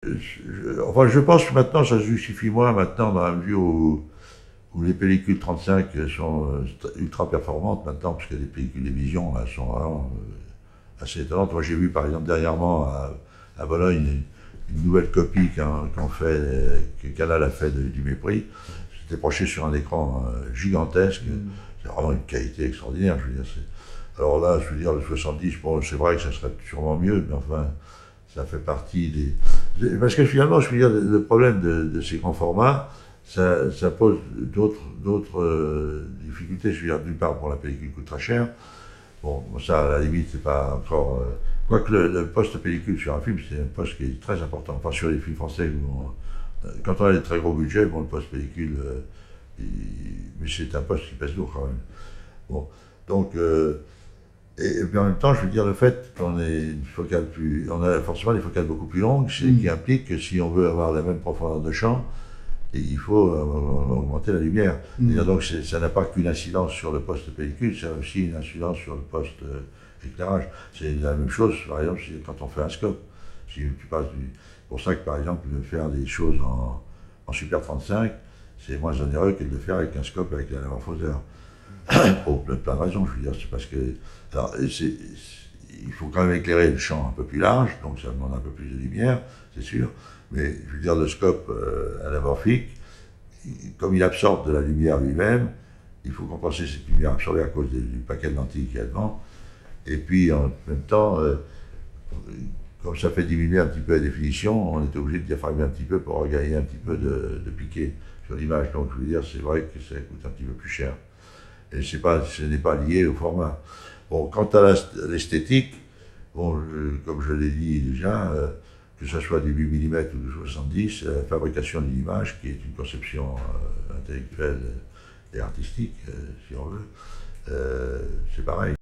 Enfin, je pense que maintenant, ça se justifie moins maintenant dans la mesure où les pellicules 35 sont ultra performantes maintenant, parce que les pellicules d'évision là, sont vraiment assez étonnantes. Moi, j'ai vu par exemple dernièrement à Bologne une nouvelle copie que Canal a fait du Mépris. C'était projeté sur un écran gigantesque. C'est vraiment une qualité extraordinaire. Je veux dire, alors là, je veux dire, le 70, bon, c'est vrai que ça serait sûrement mieux, mais enfin, ça fait partie Parce que finalement, je veux dire, le problème de ces grands formats, ça pose d'autres difficultés. Je veux dire, d'une part, pour la pellicule coûte très cher. Bon, ça, à la limite, c'est pas encore. Quoique le poste pellicule sur un film, c'est un poste qui est très important. Enfin, sur les films français, quand on a des très gros budgets, bon, le poste pellicule, mais c'est un poste qui pèse lourd quand même. Bon, donc, et puis en même temps, je veux dire, le fait qu'on ait une focale on a forcément des focales beaucoup plus longues, c'est qui implique que si on veut avoir la même profondeur de champ, il faut augmenter la lumière. Donc ça n'a pas qu'une incidence sur le poste pellicule, ça a aussi une incidence sur le poste éclairage. C'est la même chose, par exemple, quand on fait un scope. Si tu passes c'est pour ça que, par exemple, de faire des choses en Super 35, c'est moins onéreux que de le faire avec un scope avec l'anamorphoseur. Pour plein de raisons, je veux dire, c'est parce que. Alors, il faut quand même éclairer le champ un peu plus large, donc ça demande un peu plus de lumière, c'est sûr. Mais je veux dire, le scope anamorphique, comme il absorbe de la lumière lui-même, il faut compenser cette lumière absorbée à cause du paquet de lentilles qu'il y a devant. Et puis, en même temps, comme ça fait diminuer un petit peu la définition, on est obligé de diaphragmer un petit peu pour regagner un petit peu de piqué sur l'image. Donc, je veux dire, c'est vrai que ça coûte un petit peu plus cher. Et ce n'est pas lié au format. Bon, quant à l'esthétique, bon, comme je l'ai dit déjà, que ce soit du 8 mm ou du 70, la fabrication d'une image, qui est une conception intellectuelle et artistique, si on veut, c'est pareil.